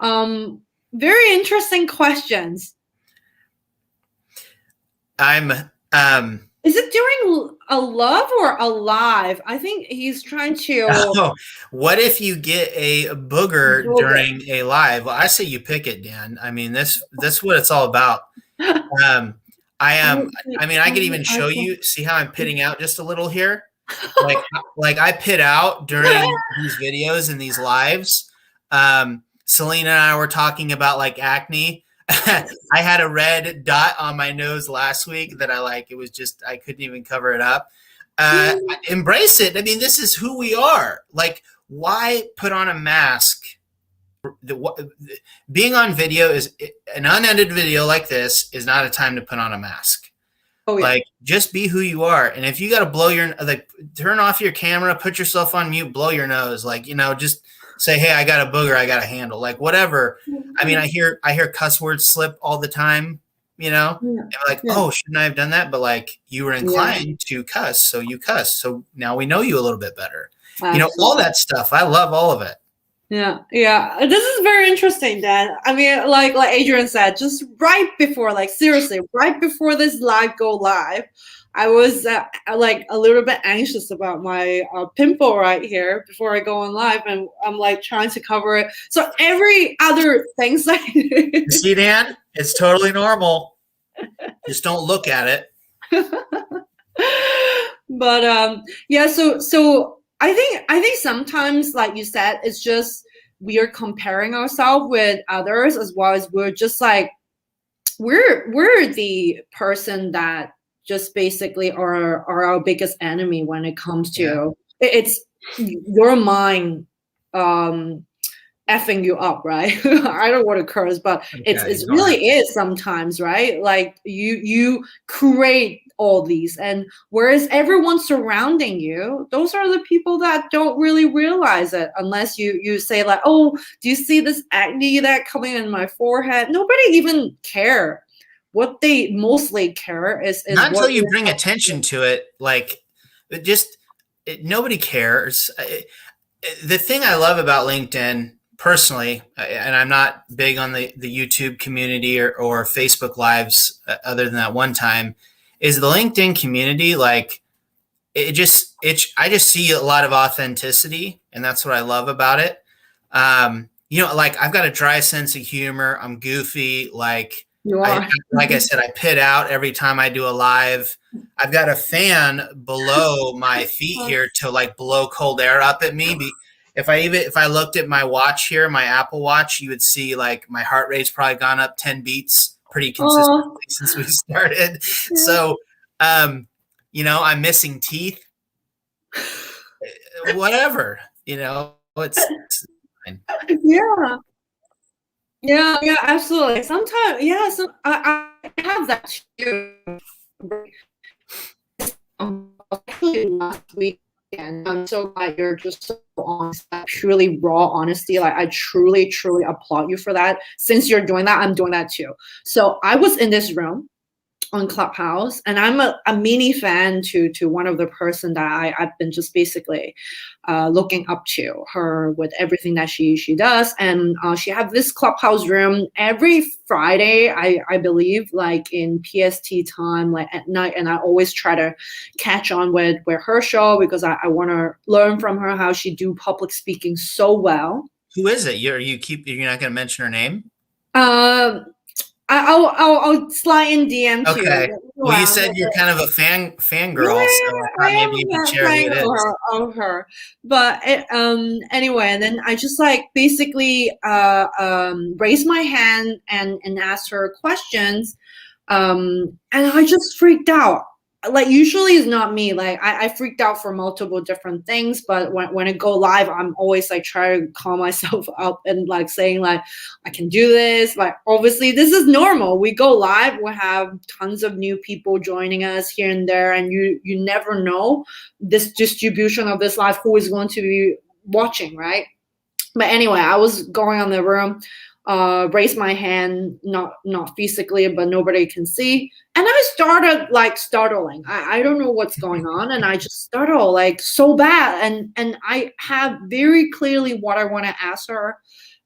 very interesting questions. Is it during a love or a live? I think he's trying to. What if you get a booger during a live? Well, I say you pick it, Dan. I mean, that's what it's all about. I could even show you. See how I'm pitting out just a little here, like I pit out during these videos and these lives. Selena and I were talking about like acne. I had a red dot on my nose last week that I couldn't even cover it up. Embrace it. I mean, this is who we are. Like, why put on a mask? Being on video is an unedited video like this is not a time to put on a mask. Oh, yeah. Like, just be who you are. And if you got to blow turn off your camera, put yourself on mute, blow your nose, just say, hey, I got a booger, I got a handle, like whatever. I mean, I hear cuss words slip all the time, and oh, shouldn't I have done that? But like, you were inclined to cuss, so you cuss. So now we know you a little bit better. Absolutely. All that stuff. I love all of it. Yeah. This is very interesting, Dan. I mean, like Adrian said, just right before, seriously, right before this live go live, I was a little bit anxious about my pimple right here before I go on live, and I'm trying to cover it. So every other things I you see, Dan, it's totally normal. Just don't look at it. But so I think sometimes, like you said, it's just we are comparing ourselves with others, as well as we're just we're the person that just basically are our biggest enemy when it comes to it's your mind effing you up, right? I don't want to curse, but it really is sometimes, right? Like you create all these, and whereas everyone surrounding you, those are the people that don't really realize it unless you say like, oh, do you see this acne that coming in my forehead? Nobody even care. What they mostly care is not until you bring attention to it. Like, nobody cares. The thing I love about LinkedIn personally, and I'm not big on the YouTube community or Facebook lives other than that one time, is the LinkedIn community. Like, I just see a lot of authenticity, and that's what I love about it. Like, I've got a dry sense of humor. I'm goofy. Like, You are. Like I said, I pit out every time I do a live. I've got a fan below my feet here to like blow cold air up at me. If I looked at my watch here, my Apple Watch, you would see like my heart rate's probably gone up 10 beats pretty consistently since we started. Yeah. So, I'm missing teeth. Whatever, it's fine. Yeah. Yeah, yeah, absolutely. Sometimes, yeah, I have that too. Actually, last weekend, I'm so glad you're just so honest. That purely raw honesty. Like, I truly, truly applaud you for that. Since you're doing that, I'm doing that too. So I was in this room on Clubhouse, and I'm a mini fan to one of the person that I've been just basically looking up to her with everything that she does. And she have this Clubhouse room every Friday, I believe, like in PST time, like at night. And I always try to catch on with her show because I want to learn from her how she do public speaking so well. Who is it? You're not going to mention her name? I'll slide in DM to you. Okay. Well, you said you're kind of a fangirl, yeah, so I thought maybe you could share who it is. Of her. But anyway, and then I just like basically raised my hand and asked her questions. And I just freaked out. Like, usually it's not me. Like, I freaked out for multiple different things, but when I go live, I'm always like trying to calm myself up and like saying like, I can do this. Like, obviously this is normal. We go live, we have tons of new people joining us here and there, and you never know this distribution of this live who is going to be watching, right? But anyway, I was going on the room, raised my hand, not physically, but nobody can see. And I started like startling. I don't know what's going on. And I just startled like so bad. And I have very clearly what I want to ask her.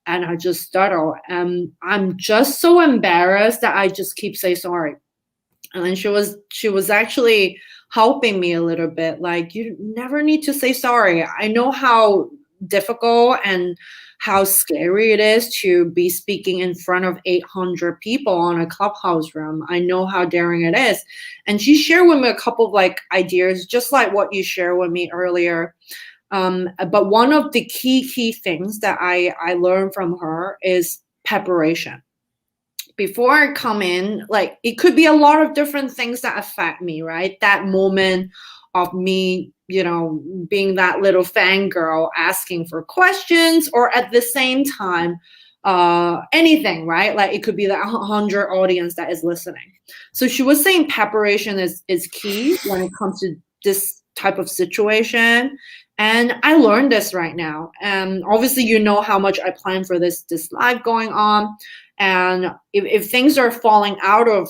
And I just startled. And I'm just so embarrassed that I just keep saying sorry. And then she was actually helping me a little bit. Like, you never need to say sorry. I know how difficult and how scary it is to be speaking in front of 800 people on a Clubhouse room. I know how daring it is. And she shared with me a couple of like ideas, just like what you shared with me earlier. But one of the key things that I learned from her is preparation. Before I come in, like, it could be a lot of different things that affect me, right? That moment of me, being that little fangirl asking for questions, or at the same time, anything, right? Like, it could be that 100 audience that is listening. So she was saying preparation is key when it comes to this type of situation. And I learned this right now. And obviously, how much I plan for this live going on. And if things are falling out of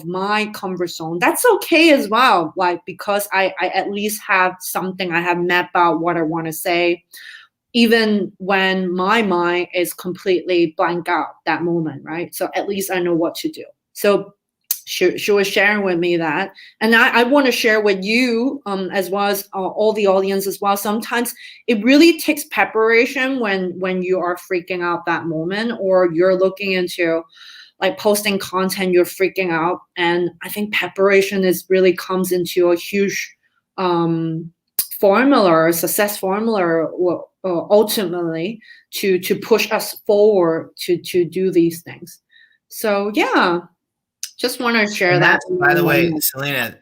my comfort zone, that's okay as well. Like, because I at least have something, I have mapped out what I want to say, even when my mind is completely blank out that moment, right? So at least I know what to do. So she was sharing with me that, and I want to share with you as well as all the audience as well. Sometimes it really takes preparation when you are freaking out that moment, or you're looking into like posting content, you're freaking out. And I think preparation really comes into a huge formula, or success formula, ultimately to push us forward to do these things. So yeah. Just want to share that. By the way, Selena,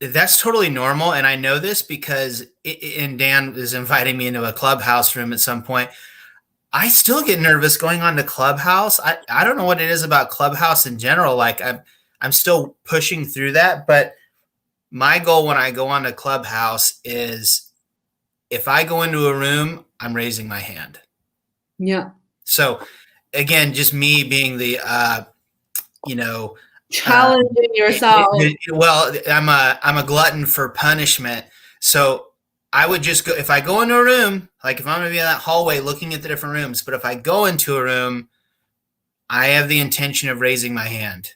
that's totally normal. And I know this because and Dan is inviting me into a Clubhouse room at some point. I still get nervous going on to Clubhouse. I don't know what it is about Clubhouse in general. Like, I'm still pushing through that. But my goal when I go on to Clubhouse is, if I go into a room, I'm raising my hand. Yeah. So again, just me being the challenging yourself. Well, I'm a glutton for punishment. So I would just go, if I go into a room, like if I'm going to be in that hallway looking at the different rooms, but if I go into a room, I have the intention of raising my hand.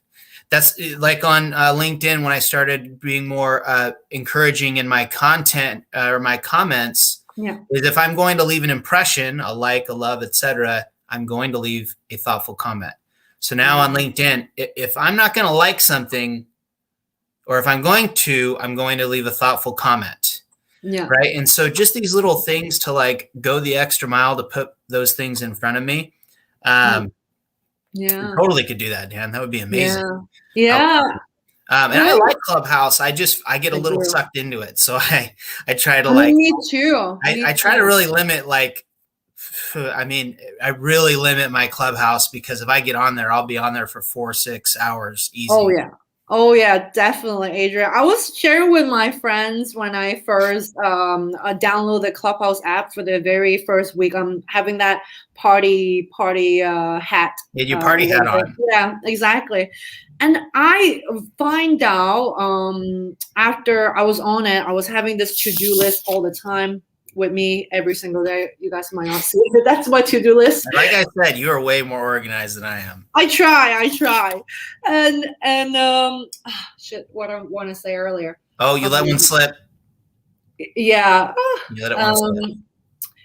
That's like on LinkedIn, when I started being more encouraging in my content or my comments. Yeah. Is if I'm going to leave an impression, a like, a love, etc., I'm going to leave a thoughtful comment. So now on LinkedIn, if I'm not going to like something, or if I'm going to leave a thoughtful comment. Yeah. Right. And so just these little things to like go the extra mile to put those things in front of me. Yeah. Totally could do that, Dan. That would be amazing. Yeah. And I like Clubhouse. I get a little sucked into it. So I try to like, me too. I try to really limit, like, I mean, I really limit my Clubhouse, because if I get on there, I'll be on there for 4-6 hours easy. Oh yeah, definitely, Adrian. I was sharing with my friends when I first downloaded the Clubhouse app for the very first week. I'm having that party hat. Yeah, your party hat on. Yeah, exactly. And I find out after I was on it, I was having this to-do list all the time with me every single day. You guys might not see it. That's my to-do list. Like I said, you are way more organized than I am. I try. And shit, what I want to say earlier. Oh, you let one slip. Yeah. You let it one slip.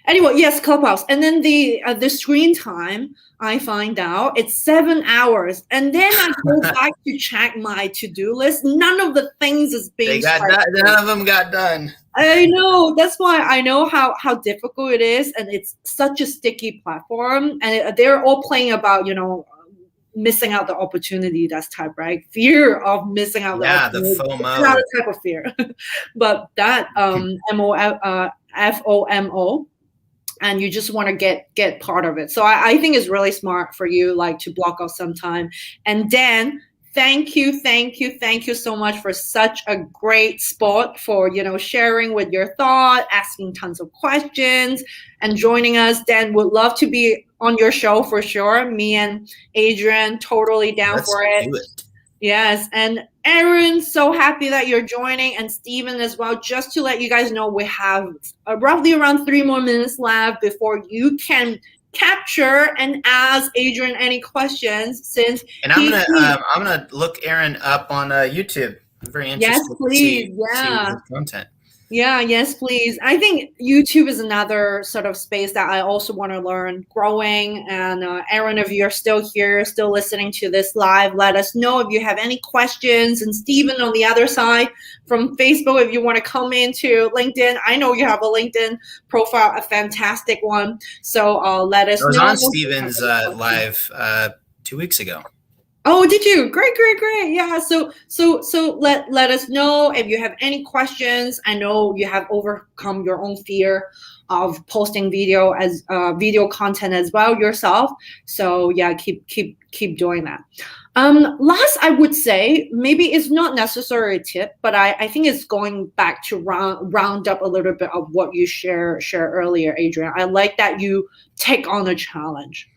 Anyway, yes, Clubhouse. And then the screen time, I find out it's 7 hours. And then I go back to check my to-do list. None of the things is being none of them got done. I know. That's why I know how difficult it is. And it's such a sticky platform. And they're all playing about, missing out the opportunity. That's type, right? Fear of missing out the opportunity. Yeah, the FOMO. Not a type of fear. But that FOMO. And you just want to get part of it. So I think it's really smart for you, like, to block out some time. And Dan, thank you so much for such a great spot for, sharing with your thought, asking tons of questions, and joining us. Dan, would love to be on your show for sure. Me and Adrian, totally down for it. Do it. Yes, and Aaron, so happy that you're joining, and Stephen as well. Just to let you guys know, we have roughly around 3 more minutes left before you can capture and ask Adrian any questions. I'm gonna look Aaron up on YouTube. I'm very interested. Yes, please. To see his content. Yeah, yes, please. I think YouTube is another sort of space that I also want to learn growing. And Aaron, if you're still here, still listening to this live, let us know if you have any questions. And Stephen on the other side from Facebook, if you want to come into LinkedIn, I know you have a LinkedIn profile, a fantastic one. So let us know. I was on Stephen's live 2 weeks ago. Oh, did you? Great. Yeah. So let us know if you have any questions. I know you have overcome your own fear of posting video content as well yourself. So yeah, keep doing that. Last, I would say, maybe it's not necessarily a tip, but I think it's going back to round up a little bit of what you share earlier, Adrian. I like that you take on a challenge.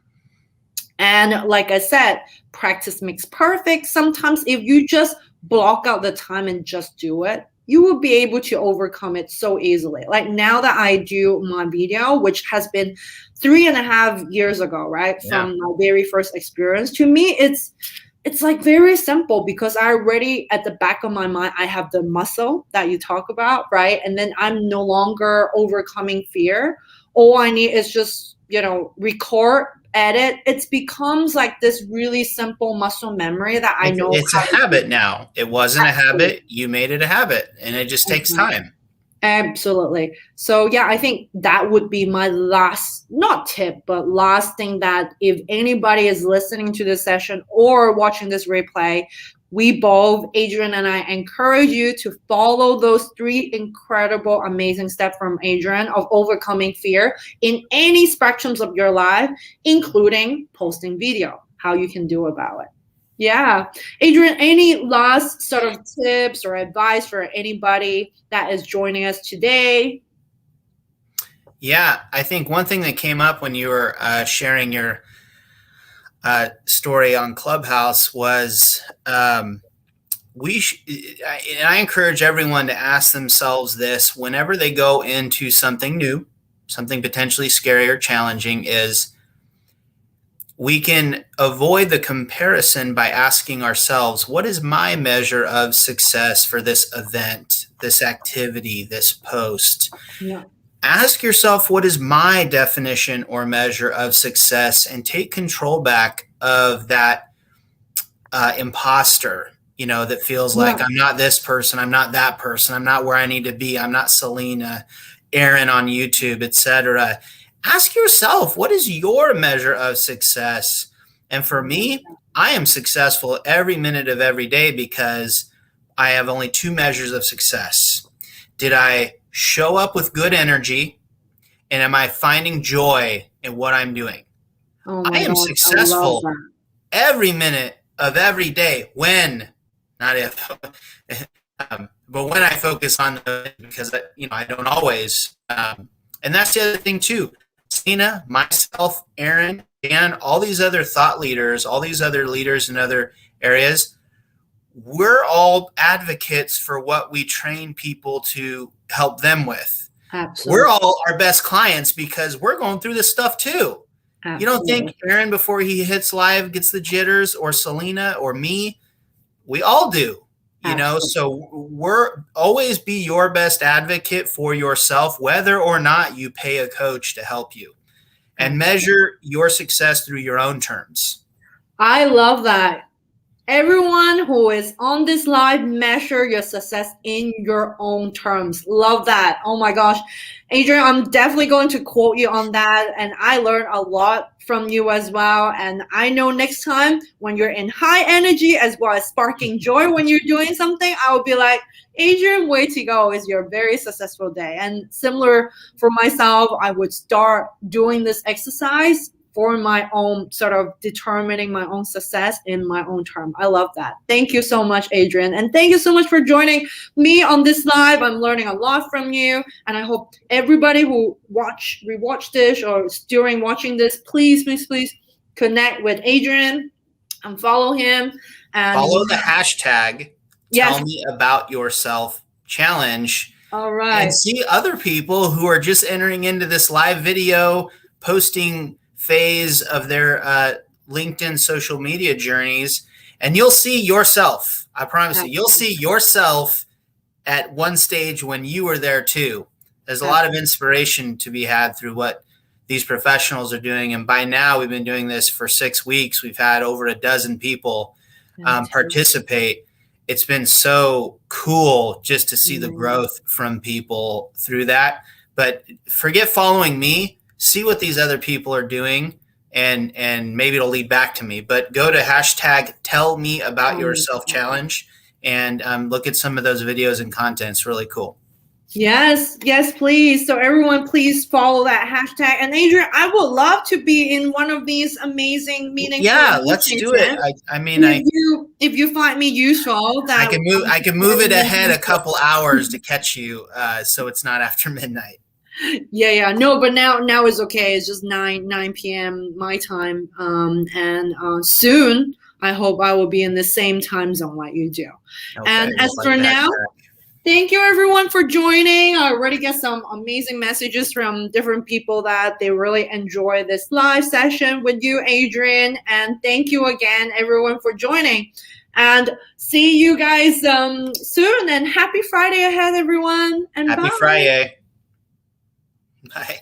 And like I said, practice makes perfect. Sometimes if you just block out the time and just do it, you will be able to overcome it so easily. Like now that I do my video, which has been 3.5 years ago, right? Yeah. From my very first experience, to me, it's like very simple, because I already, at the back of my mind, I have the muscle that you talk about, right? And then I'm no longer overcoming fear. All I need is just, record, edit. It becomes like this really simple muscle memory that I know. It's a habit now. It wasn't a habit. You made it a habit, and it just takes time. Absolutely. So yeah, I think that would be my last, not tip, but last thing, that if anybody is listening to this session or watching this replay, we both, Adrian and I, encourage you to follow those 3 incredible, amazing steps from Adrian of overcoming fear in any spectrums of your life, including posting video, how you can do about it. Yeah. Adrian, any last sort of tips or advice for anybody that is joining us today? Yeah, I think one thing that came up when you were sharing your story on Clubhouse was I encourage everyone to ask themselves this whenever they go into something new, something potentially scary or challenging, is we can avoid the comparison by asking ourselves, what is my measure of success for this event, this activity, this post? Yeah. Ask yourself, what is my definition or measure of success, and take control back of that imposter, that feels like I'm not this person, I'm not that person, I'm not where I need to be, I'm not Selena, Aaron on YouTube, etc. Ask yourself, what is your measure of success? And for me, I am successful every minute of every day because I have only two measures of success. Did I show up with good energy? And am I finding joy in what I'm doing? Oh I my am God, I love successful that. every minute of every day when, not if, but when I focus on the, because I don't always. And that's the other thing too. Sina, myself, Aaron, Dan, all these other thought leaders, all these other leaders in other areas, we're all advocates for what we train people to help them with. Absolutely. We're all our best clients because we're going through this stuff too. Absolutely. You don't think Aaron, before he hits live, gets the jitters, or Selena, or me? We all do. So we're always be your best advocate for yourself, whether or not you pay a coach to help you, and measure your success through your own terms. I love that. Everyone who is on this live, measure your success in your own terms. Love that. Oh my gosh. Adrian, I'm definitely going to quote you on that. And I learned a lot from you as well. And I know next time when you're in high energy as well as sparking joy when you're doing something, I will be like, Adrian, way to go. It's your very successful day. And similar for myself, I would start doing this exercise for my own sort of determining my own success in my own term. I love that. Thank you so much, Adrian. And thank you so much for joining me on this live. I'm learning a lot from you. And I hope everybody who rewatch this or during watching this, please connect with Adrian and follow him. And follow the hashtag Tell Me About Yourself challenge. All right. And see other people who are just entering into this live video, posting phase of their LinkedIn social media journeys, and you'll see yourself. I promise you, you'll see yourself at one stage when you were there too. There's a lot of inspiration to be had through what these professionals are doing. And by now, we've been doing this for 6 weeks. We've had over a dozen people participate. It's been so cool just to see the growth from people through that. But forget following me. See what these other people are doing, and maybe it'll lead back to me. But go to hashtag Tell Me About Yourself challenge and look at some of those videos and content. It's really cool. Yes, please. So everyone, please follow that hashtag. And Adrian, I would love to be in one of these amazing meetings. Yeah, let's do it. I mean, if you find me useful, that I can move it ahead a couple hours to catch you, so it's not after midnight. Yeah. No, but now it's okay. It's just 9 p.m. my time. And soon, I hope I will be in the same time zone like you do. Okay, and as for now, thank you everyone for joining. I already get some amazing messages from different people that they really enjoy this live session with you, Adrian. And thank you again, everyone, for joining. And see you guys soon. And happy Friday ahead, everyone. And happy bye. Friday. Bye.